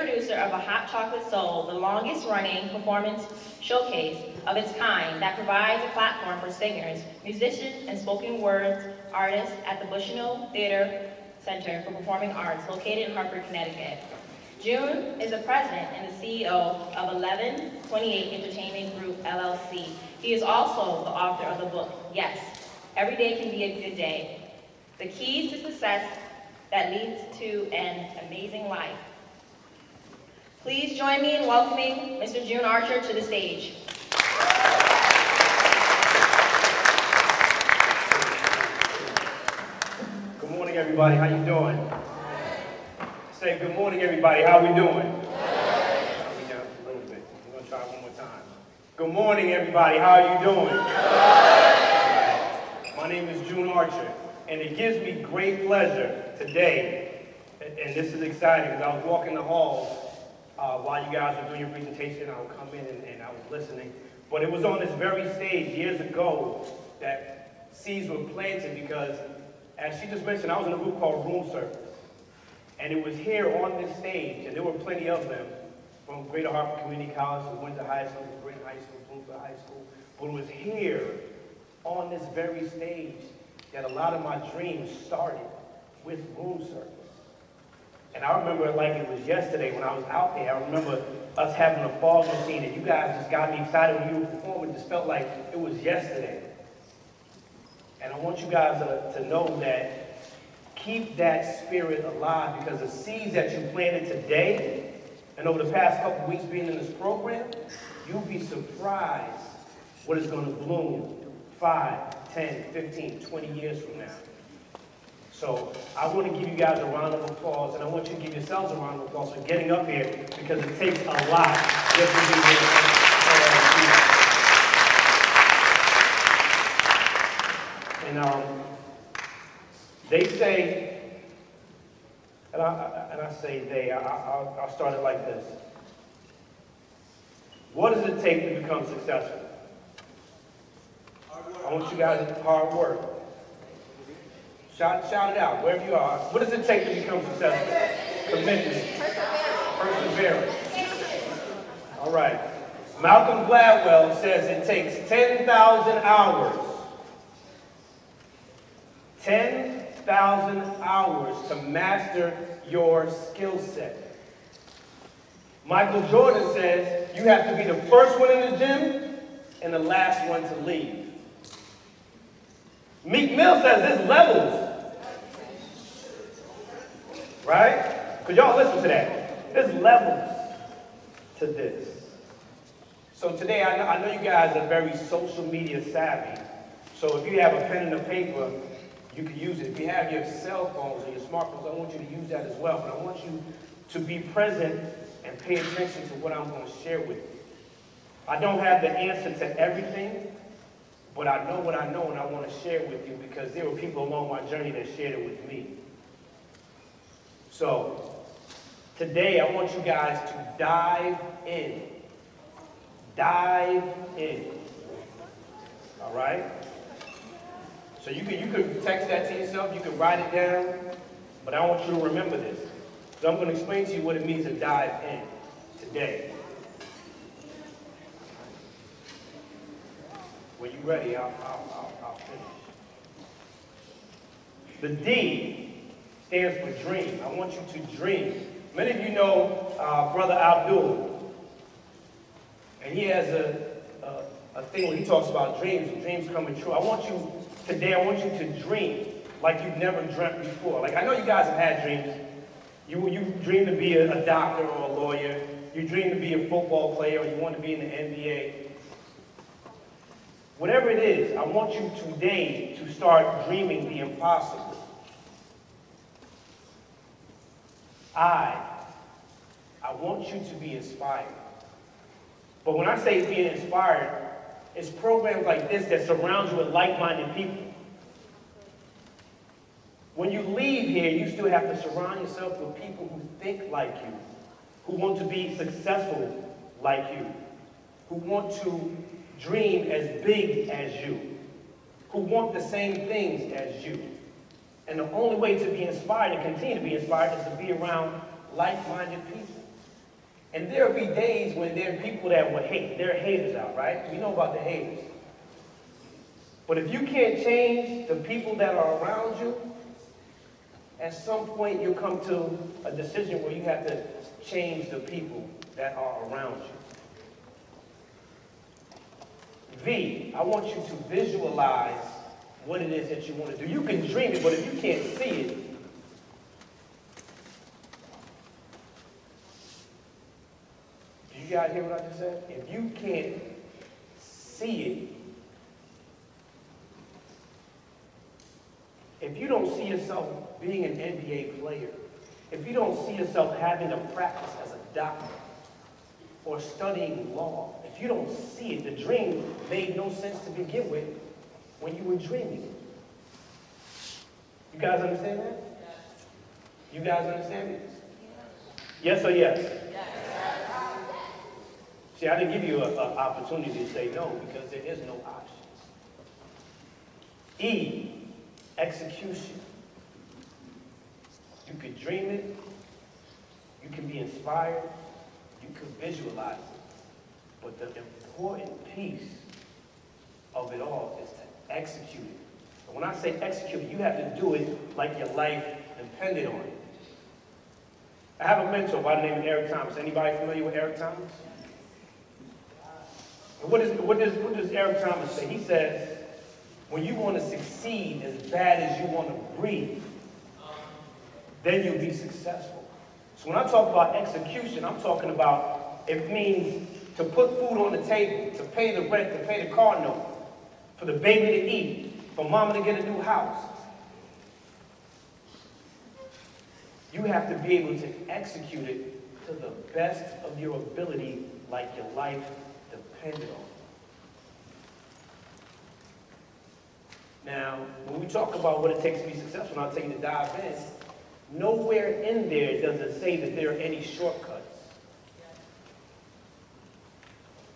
producer of a Hot Chocolate Soul, the longest-running performance showcase of its kind that provides a platform for singers, musicians, and spoken word artists at the Bushnell Theater Center for Performing Arts, located in Hartford, Connecticut. June is the president and the CEO of 1128 Entertainment Group, LLC. He is also the author of the book, Yes, Every Day Can Be a Good Day, The Keys to Success That Leads to an Amazing Life. Please join me in welcoming Mr. June Archer to the stage. Good morning, everybody. How you doing? Say good morning, everybody. How we doing? How we doing? A little bit. We're gonna try one more time. Good morning, everybody. How are you doing? My name is June Archer, and it gives me great pleasure today, and this is exciting because I was walking the halls while you guys were doing your presentation. I would come in and I was listening, but it was on this very stage years ago that seeds were planted because, as she just mentioned, I was in a group called Room Service. And it was here on this stage, and there were plenty of them, from Greater Hartford Community College to Windsor High School, Brent High School, Bloomfield High School. But it was here, on this very stage, that a lot of my dreams started with room service. And I remember it like it was yesterday when I was out there. I remember us having a fog machine, and you guys just got me excited when you were performing. It just felt like it was yesterday. And I want you guys to know that keep that spirit alive, because the seeds that you planted today and over the past couple weeks being in this program, you'll be surprised what is going to bloom 5, 10, 15, 20 years from now. So I want to give you guys a round of applause, and I want you to give yourselves a round of applause for getting up here, because it takes a lot just to be here. And they say, and I say they, I'll start it like this. What does it take to become successful? I want you guys to hard work. Shout it out, wherever you are. What does it take to become successful? Commitment. Perseverance. All right. Malcolm Gladwell says it takes 10,000 hours. 10,000 hours to master your skill set. Michael Jordan says you have to be the first one in the gym and the last one to leave. Meek Mill says there's levels. Right? Because y'all listen to that. There's levels to this. So today, I know you guys are very social media savvy. So if you have a pen and a paper, you can use it. If you have your cell phones or your smartphones, I want you to use that as well. But I want you to be present and pay attention to what I'm going to share with you. I don't have the answer to everything, but I know what I know, and I want to share with you because there were people along my journey that shared it with me. So today, I want you guys to dive in. Dive in. All right? So you can text that to yourself, you can write it down, but I want you to remember this. So I'm going to explain to you what it means to dive in today. When you're ready, I'll finish. The D stands for dream. I want you to dream. Many of you know Brother Abdul, and he has a thing where he talks about dreams and dreams coming true. Today, I want you to dream like you've never dreamt before. Like, I know you guys have had dreams. You dream to be a doctor or a lawyer. You dream to be a football player, or you want to be in the NBA. Whatever it is, I want you today to start dreaming the impossible. I want you to be inspired. But when I say being inspired, it's programs like this that surround you with like-minded people. When you leave here, you still have to surround yourself with people who think like you, who want to be successful like you, who want to dream as big as you, who want the same things as you. And the only way to be inspired and continue to be inspired is to be around like-minded people. And there'll be days when there are people that will hate. There are haters out, right? We know about the haters. But if you can't change the people that are around you, at some point you'll come to a decision where you have to change the people that are around you. V, I want you to visualize what it is that you want to do. You can dream it, but if you can't see it, did you guys hear what I just said? If you can't see it, if you don't see yourself being an NBA player, if you don't see yourself having to practice as a doctor or studying law, if you don't see it, the dream made no sense to begin with when you were dreaming it. You guys understand that? You guys understand it? Yes or yes? See, I didn't give you an opportunity to say no because there is no option. E, execution. You could dream it, you can be inspired, you could visualize it. But the important piece of it all is to execute it. And when I say execute it, you have to do it like your life depended on it. I have a mentor by the name of Eric Thomas. Anybody familiar with Eric Thomas? And what does Eric Thomas say? He says, when you want to succeed as bad as you want to breathe, then you'll be successful. So when I talk about execution, I'm talking about, it means to put food on the table, to pay the rent, to pay the car note, for the baby to eat, for mama to get a new house. You have to be able to execute it to the best of your ability, like your life depended on. Now, when we talk about what it takes to be successful, and I'll tell you to dive in, nowhere in there does it say that there are any shortcuts.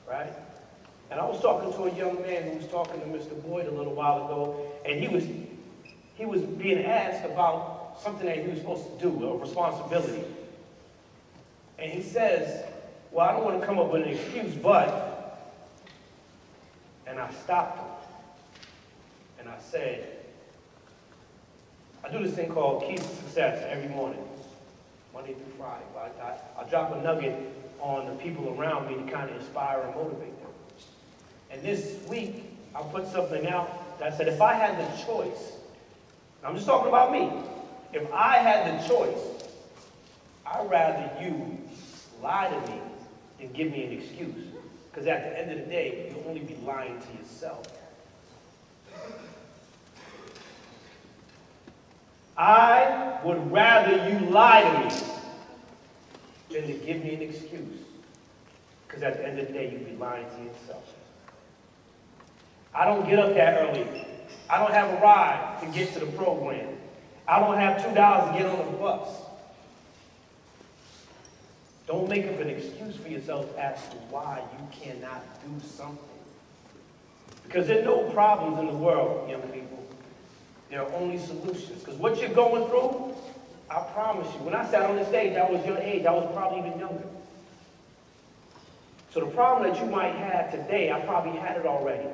Right? And I was talking to a young man who was talking to Mr. Boyd a little while ago, and he was being asked about something that he was supposed to do, a responsibility. And he says, well, I don't want to come up with an excuse, but, and I stopped him. And I said, I do this thing called Keys to Success every morning, Monday through Friday. I drop a nugget on the people around me to kind of inspire and motivate them. And this week, I put something out that said, if I had the choice, I'm just talking about me, if I had the choice, I'd rather you lie to me than give me an excuse. Because at the end of the day, you'll only be lying to yourself. I would rather you lie to me than to give me an excuse. Because at the end of the day, you'll be lying to yourself. I don't get up that early. I don't have a ride to get to the program. I don't have $2 to get on the bus. Don't make up an excuse for yourself as to why you cannot do something. Because there are no problems in the world, young people. There are only solutions. Because what you're going through, I promise you, when I sat on the stage, I was your age. I was probably even younger. So the problem that you might have today, I probably had it already.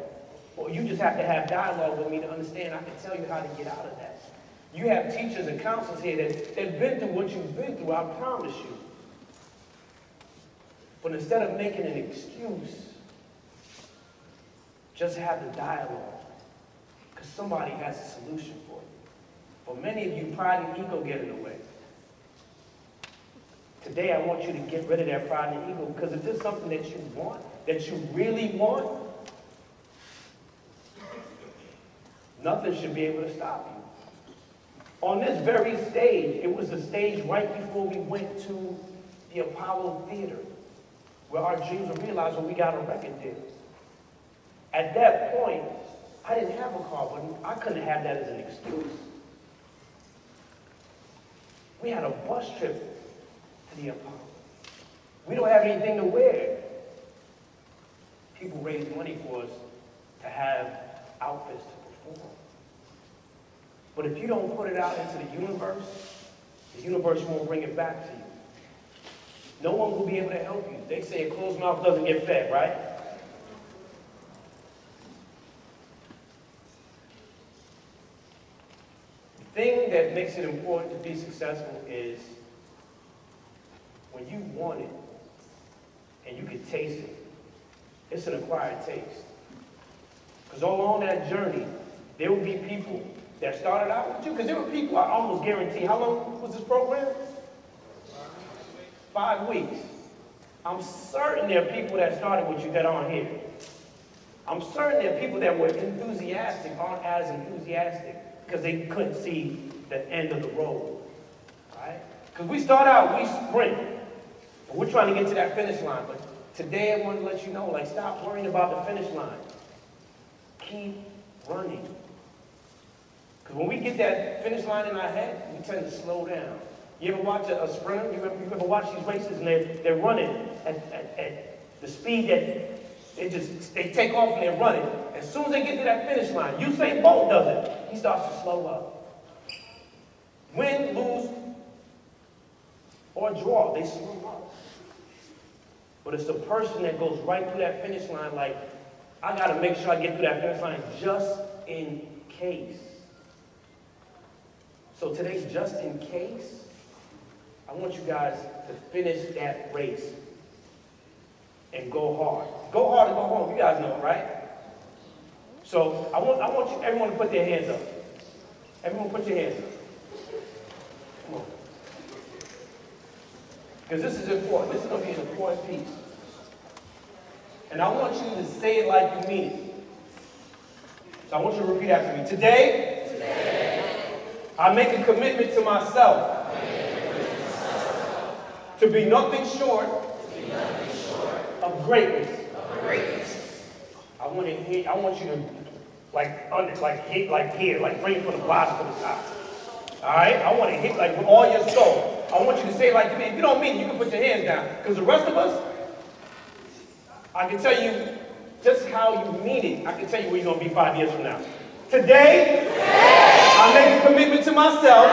Or you just have to have dialogue with me to understand. I can tell you how to get out of that. You have teachers and counselors here that have been through what you've been through, I promise you. But instead of making an excuse, just have the dialogue. Because somebody has a solution for you. For many of you, pride and ego get in the way. Today, I want you to get rid of that pride and ego, because if there's something that you want, that you really want, nothing should be able to stop you. On this very stage, it was the stage right before we went to the Apollo Theater, where our dreams were realized when we got a record deal. At that point, I didn't have a car, but I couldn't have that as an excuse. We had a bus trip to the Apollo. We don't have anything to wear. People raise money for us to have outfits to perform. But if you don't put it out into the universe won't bring it back to you. no one will be able to help you. They say a closed mouth doesn't get fed, right? The thing that makes it important to be successful is when you want it and you can taste it, it's an acquired taste. Because along that journey, there will be people that started out with you. Because there were people, I almost guarantee, how long was this program? 5 weeks. I'm certain there are people that started with you that aren't here. I'm certain there are people that were enthusiastic, aren't as enthusiastic, because they couldn't see the end of the road. Right? Because we start out, we sprint. And we're trying to get to that finish line. But today I want to let you know, like, stop worrying about the finish line. Keep running. Because when we get that finish line in our head, we tend to slow down. You ever watch a sprinter? You ever watch these races and they're running at the speed that they take off and they're running. As soon as they get to that finish line, Usain Bolt does it. He starts to slow up. Win, lose, or draw, they slow up. But it's the person that goes right through that finish line like, I got to make sure I get through that finish line just in case. So today, just in case, I want you guys to finish that race and go hard. Go hard and go home. You guys know, right? So I want you, everyone to put their hands up. Everyone put your hands up. Come on. Because this is important. This is going to be an important piece. And I want you to say it like you mean it. So I want you to repeat after me. Today, I make a commitment to myself to be nothing short of greatness. I want you to bring it from the bottom to the top. All right? I want to hit like with all your soul. I want you to say it like you mean it. If you don't mean it, you can put your hands down. Because the rest of us, I can tell you just how you mean it. I can tell you where you're going to be 5 years from now. Today, I make a commitment to myself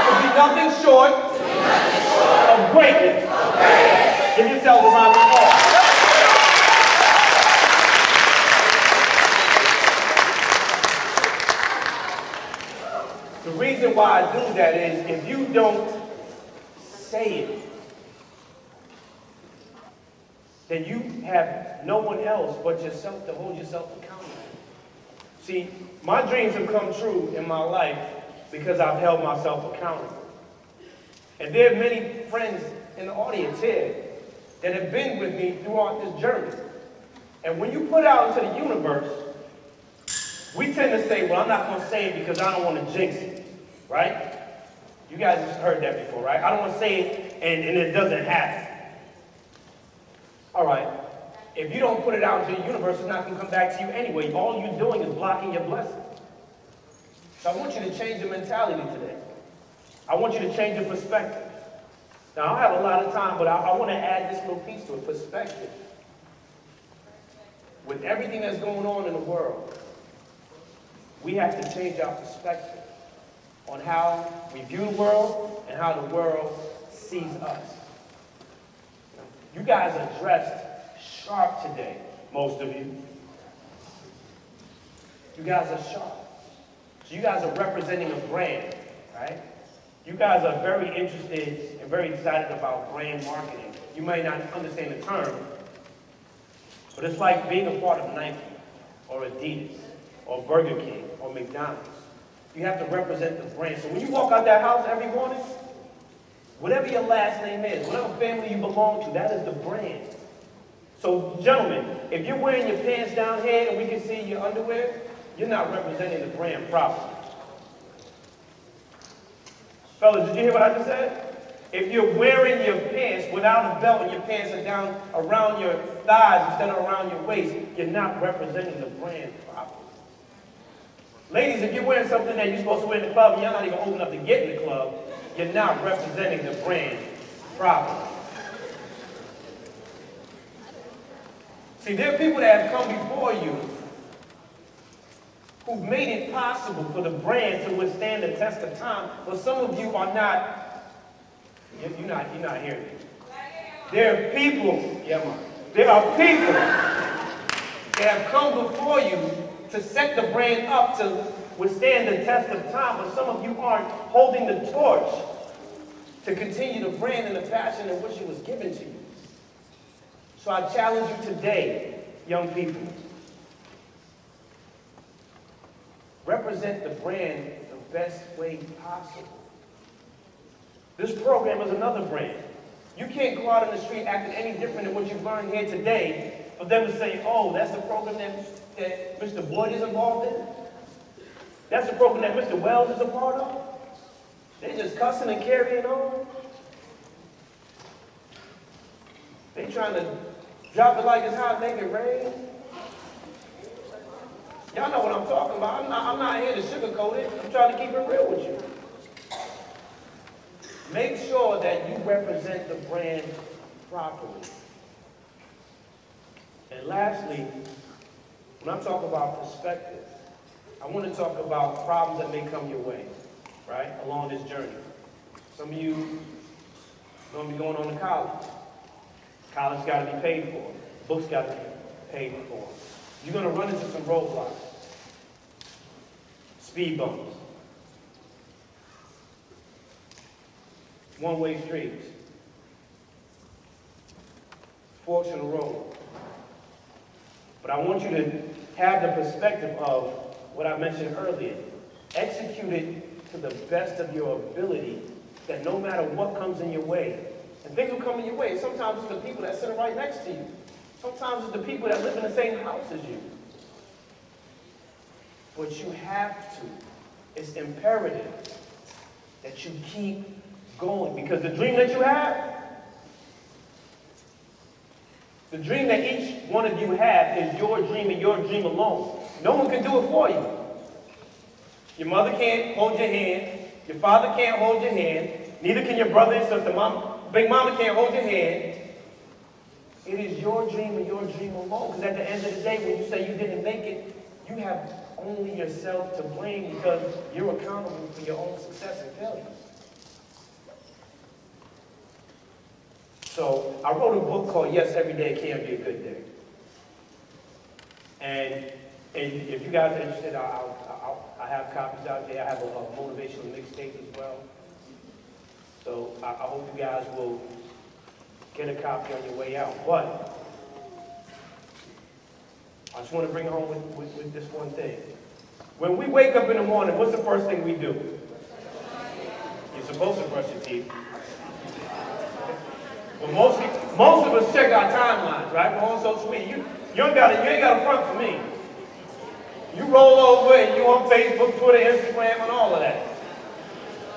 to be nothing short of greatness. Give yourself a round of applause. The reason why I do that is if you don't say it, then you have no one else but yourself to hold yourself accountable. See, my dreams have come true in my life because I've held myself accountable. And there are many friends in the audience here that have been with me throughout this journey. And when you put out into the universe, we tend to say, well, I'm not going to say it because I don't want to jinx it, right? You guys have heard that before, right? I don't want to say it and it doesn't happen. All right, if you don't put it out into the universe, it's not going to come back to you anyway. All you're doing is blocking your blessing. So I want you to change your mentality today. I want you to change your perspective. Now, I have a lot of time, but I want to add this little piece to it, perspective. With everything that's going on in the world, we have to change our perspective on how we view the world and how the world sees us. You guys are dressed sharp today, most of you. You guys are sharp. So you guys are representing a brand, right? You guys are very interested and very excited about brand marketing. You may not understand the term, but it's like being a part of Nike or Adidas or Burger King or McDonald's. You have to represent the brand. So when you walk out that house every morning, whatever your last name is, whatever family you belong to, that is the brand. So, gentlemen, if you're wearing your pants down here and we can see your underwear, you're not representing the brand properly. Fellas, did you hear what I just said? If you're wearing your pants without a belt and your pants are down around your thighs instead of around your waist, you're not representing the brand properly. Ladies, if you're wearing something that you're supposed to wear in the club and you're not even old enough to get in the club, you're not representing the brand properly. See, there are people that have come before you who've made it possible for the brand to withstand the test of time, but some of you are not You're not hearing me. There are people, yeah, man. There are people that have come before you to set the brand up to withstand the test of time, but some of you aren't holding the torch to continue the brand in the fashion in which it was given to you. So I challenge you today, young people, represent the brand the best way possible. This program is another brand. You can't go out in the street acting any different than what you've learned here today for them to say, oh, that's the program that Mr. Boyd is involved in? That's the program that Mr. Wells is a part of? They're just cussing and carrying on. They trying to drop it like it's hot, make it rain. Y'all know what I'm talking about. I'm not here to sugarcoat it. I'm trying to keep it real with you. Make sure that you represent the brand properly. And lastly, when I talk about perspective, I want to talk about problems that may come your way, right, along this journey. Some of you are going to be going on to college. College got to be paid for. Books got to be paid for. You're going to run into some roadblocks, speed bumps, one-way streets, forks in the road. But I want you to have the perspective of what I mentioned earlier. Execute it to the best of your ability, that no matter what comes in your way, and things will come in your way. Sometimes it's the people that sit right next to you. Sometimes it's the people that live in the same house as you. But you have to. It's imperative that you keep going, because the dream that you have, the dream that each one of you have is your dream and your dream alone. No one can do it for you. Your mother can't hold your hand. Your father can't hold your hand. Neither can your brother and sister. Big mama can't hold your hand. It is your dream and your dream alone. Because at the end of the day, when you say you didn't make it, you have only yourself to blame, because you're accountable for your own success and failure. So I wrote a book called Yes, Every Day Can Be a Good Day. And if you guys are interested, I have copies out there. I have a motivational mixtape as well. So I hope you guys will get a copy on your way out. But I just want to bring home with this one thing. When we wake up in the morning, what's the first thing we do? You're supposed to brush your teeth. But most of us check our timelines, right? We're on social media. You ain't got a front for me. You roll over and you on Facebook, Twitter, Instagram, and all of that.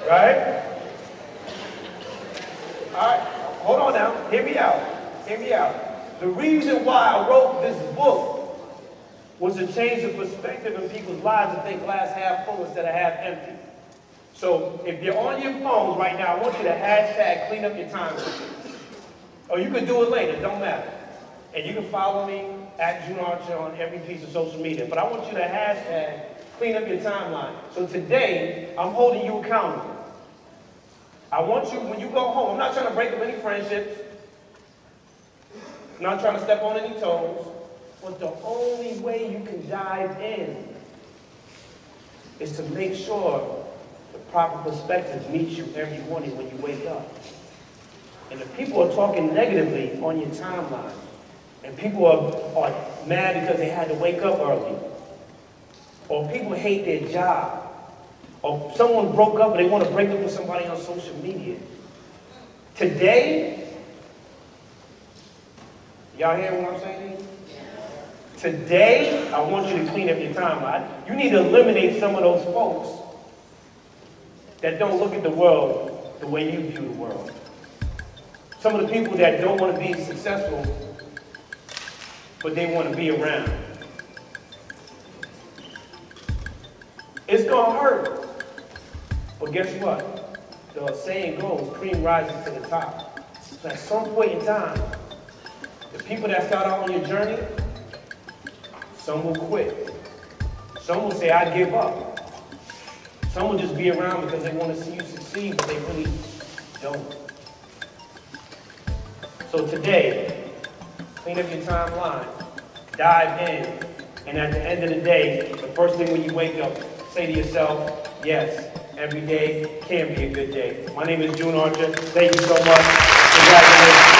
Right? All right, hold on now. Hear me out. Hear me out. The reason why I wrote this book was to change the perspective in people's lives to think glass half full instead of half empty. So if you're on your phones right now, I want you to hashtag clean up your timeline. Or you can do it later, don't matter. And you can follow me at June Archer on every piece of social media. But I want you to hashtag clean up your timeline. So today, I'm holding you accountable. I want you, when you go home, I'm not trying to break up any friendships. I'm not trying to step on any toes. But the only way you can dive in is to make sure the proper perspective meets you every morning when you wake up. And if people are talking negatively on your timeline, and people are mad because they had to wake up early, or people hate their job, or someone broke up and they want to break up with somebody on social media, today, y'all hear what I'm saying? Today, I want you to clean up your timeline. You need to eliminate some of those folks that don't look at the world the way you view the world. Some of the people that don't want to be successful, but they want to be around. It's going to hurt. But guess what? The saying goes, cream rises to the top. So at some point in time, the people that start out on your journey, some will quit. Some will say, I give up. Some will just be around because they want to see you succeed, but they really don't. So today, clean up your timeline, dive in, and at the end of the day, the first thing when you wake up, say to yourself, yes, every day can be a good day. My name is June Archer. Thank you so much. Congratulations.